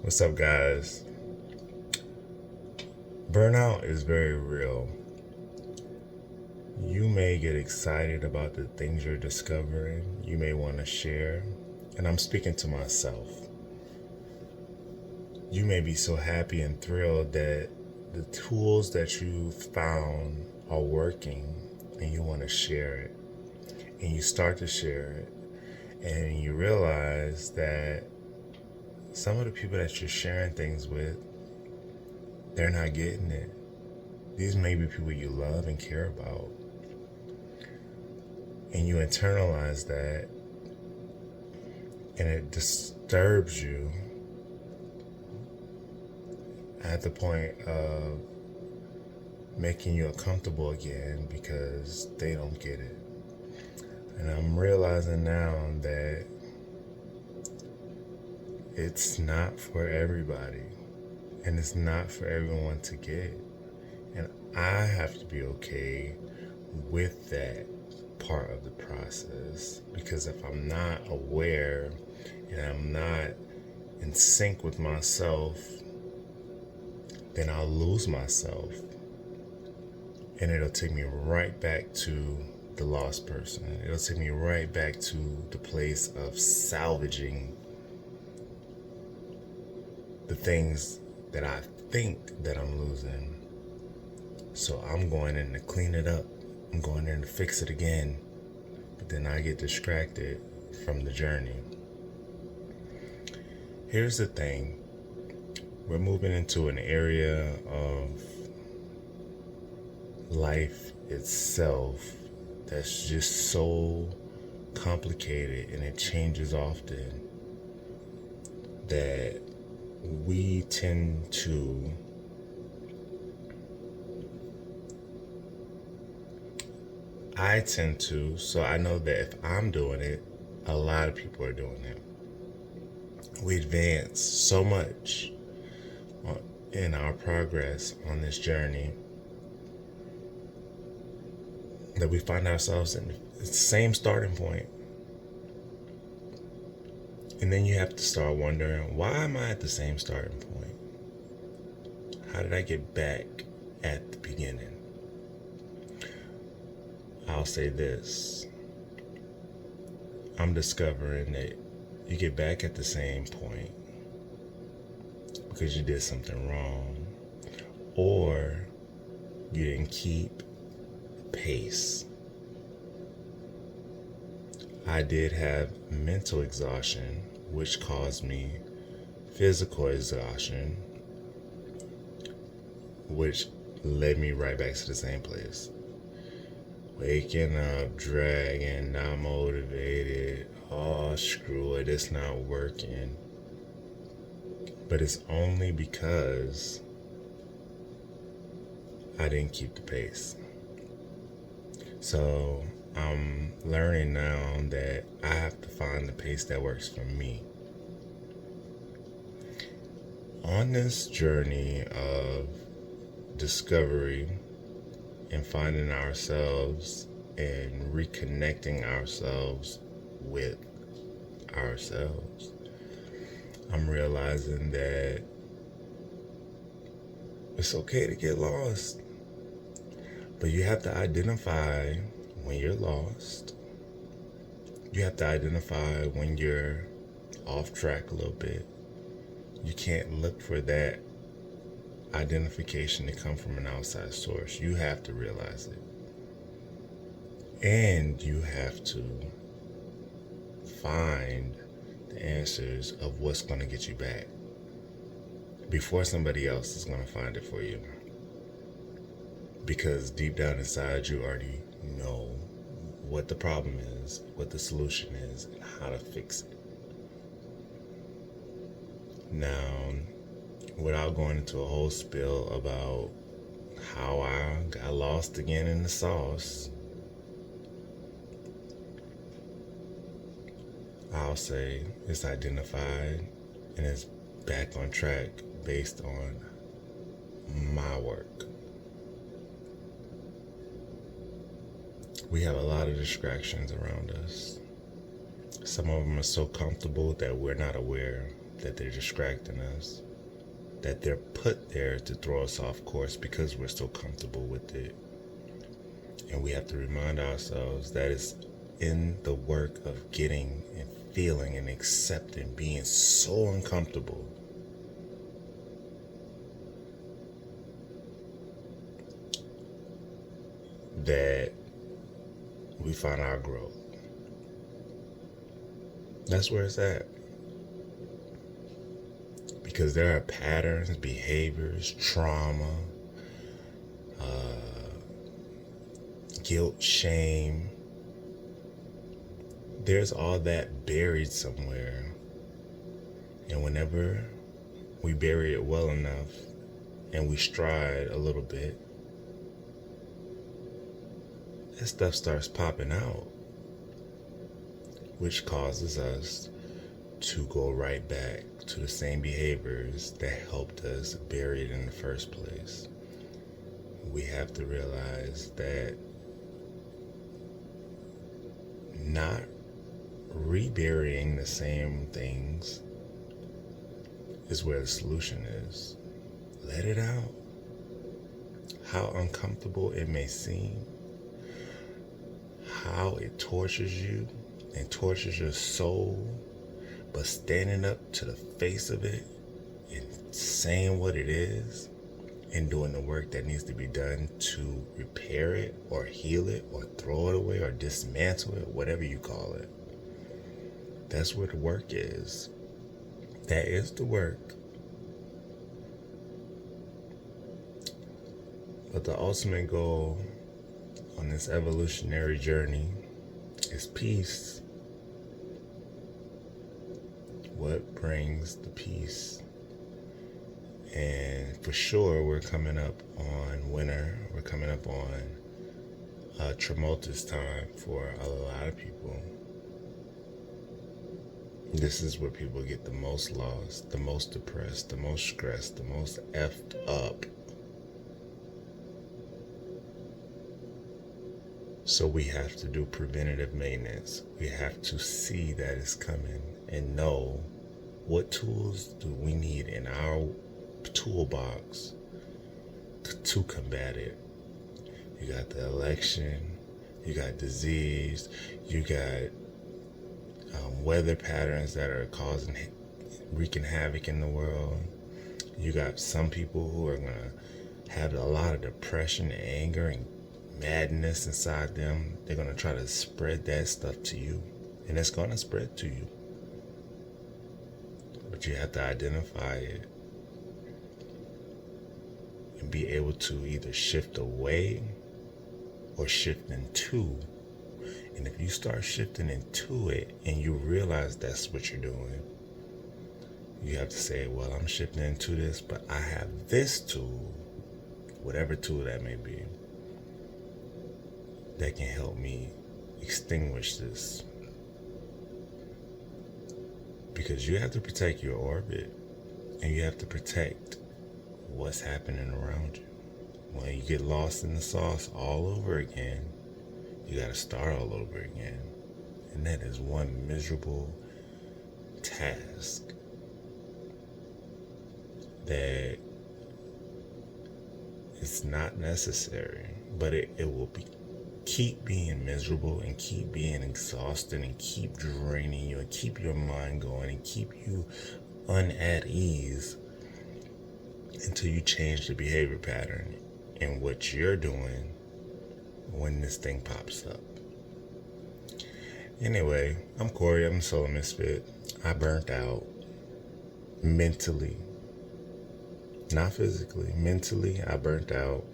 What's up, guys? Burnout is very real. You may get excited about the things you're discovering, you may want to share, and I'm speaking to myself. You may be so happy and thrilled that the tools that you found are working and you want to share it. And you start to share it, and you realize that some of the people that you're sharing things with, they're not getting it. These may be people you love and care about. And you internalize that, and it disturbs you at the point of making you uncomfortable again because they don't get it. And I'm realizing now that it's not for everybody, and it's not for everyone to get. And I have to be okay with that part of the process, because if I'm not aware and I'm not in sync with myself, then I'll lose myself, and it'll take me right back to the lost person. It'll take me right back to the place of salvaging the things that I think that I'm losing. So I'm going in to clean it up. I'm going in to fix it again. But then I get distracted from the journey. Here's the thing. We're moving into an area of life itself that's just so complicated, and it changes often, that we tend to so I know that if I'm doing it, a lot of people are doing it. We advance so much in our progress on this journey that we find ourselves in the same starting point. And then you have to start wondering, why am I at the same starting point? How did I get back at the beginning? I'll say this. I'm discovering that you get back at the same point because you did something wrong, or you didn't keep pace. I did have mental exhaustion, which caused me physical exhaustion, which led me right back to the same place. Waking up, dragging, not motivated. Oh, screw it, it's not working. But it's only because I didn't keep the pace. So I'm learning now that I have to find the pace that works for me. On this journey of discovery and finding ourselves and reconnecting ourselves with ourselves, I'm realizing that it's okay to get lost, but you have to identify when you're lost. You have to identify when you're off track a little bit. You can't look for that identification to come from an outside source. You have to realize it. And you have to find the answers of what's going to get you back before somebody else is going to find it for you. Because deep down inside, you already know what the problem is, what the solution is, and how to fix it. Now, without going into a whole spiel about how I got lost again in the sauce, I'll say it's identified and it's back on track based on my work. We have a lot of distractions around us. Some of them are so comfortable that we're not aware that they're distracting us, that they're put there to throw us off course because we're so comfortable with it. And we have to remind ourselves that it's in the work of getting and feeling and accepting being so uncomfortable that we find our growth. That's where it's at. Because there are patterns, behaviors, trauma, guilt, shame. There's all that buried somewhere. And whenever we bury it well enough and we stride a little bit, that stuff starts popping out, which causes us to go right back to the same behaviors that helped us bury it in the first place. We have to realize that not reburying the same things is where the solution is. Let it out. How uncomfortable it may seem, how it tortures you and tortures your soul, but standing up to the face of it and saying what it is and doing the work that needs to be done to repair it or heal it or throw it away or dismantle it, whatever you call it. That's where the work is. That is the work. But the ultimate goal on this evolutionary journey is peace. What brings the peace? And for sure, we're coming up on winter. We're coming up on a tumultuous time for a lot of people. This is where people get the most lost, the most depressed, the most stressed, the most effed up. So we have to do preventative maintenance. We have to see that it's coming and know what tools do we need in our toolbox to combat it. You got the election, you got disease, you got weather patterns that are wreaking havoc in the world. You got some people who are going to have a lot of depression, anger, and madness inside them. They're going to try to spread that stuff to you, and it's going to spread to you. But you have to identify it and be able to either shift away or shift into. And if you start shifting into it and you realize that's what you're doing, you have to say, well, I'm shifting into this, but I have this tool, whatever tool that may be, that can help me extinguish this. Because you have to protect your orbit, and you have to protect what's happening around you. When you get lost in the sauce all over again, you got to start all over again. And that is one miserable task that is not necessary, but it will keep being miserable and keep being exhausted and keep draining you and keep your mind going and keep you at ease until you change the behavior pattern and what you're doing when this thing pops up. Anyway, I'm Corey. I'm a solo misfit. I burnt out mentally. Not physically. Mentally, I burnt out.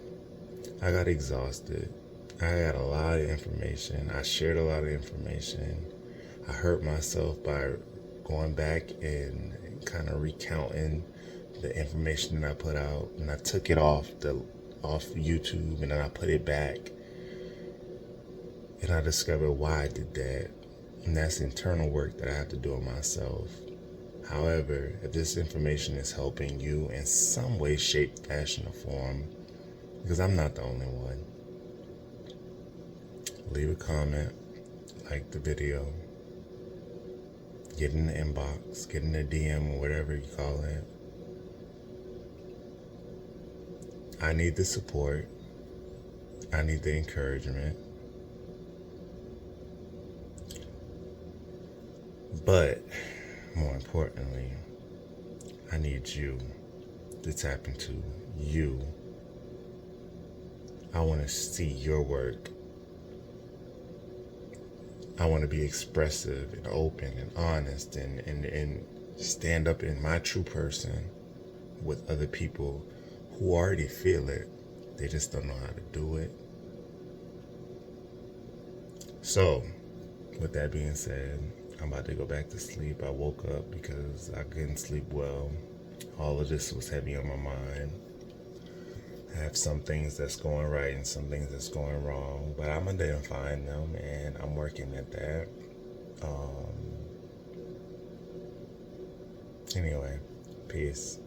I got exhausted. I got a lot of information. I shared a lot of information. I hurt myself by going back and kind of recounting the information that I put out. And I took it off YouTube, and then I put it back. And I discovered why I did that. And that's internal work that I have to do on myself. However, if this information is helping you in some way, shape, fashion, or form, because I'm not the only one, leave a comment, like the video, Get in the inbox, get in the DM, or whatever you call it. I need the support. I need the encouragement. But more importantly, I need you to tap into you. I want to see your work. I want to be expressive and open and honest and stand up in my true person with other people who already feel it. They just don't know how to do it. So, with that being said, I'm about to go back to sleep. I woke up because I couldn't sleep well. All of this was heavy on my mind. I have some things that's going right and some things that's going wrong, but I'm identifying them and I'm working at that. Anyway, peace.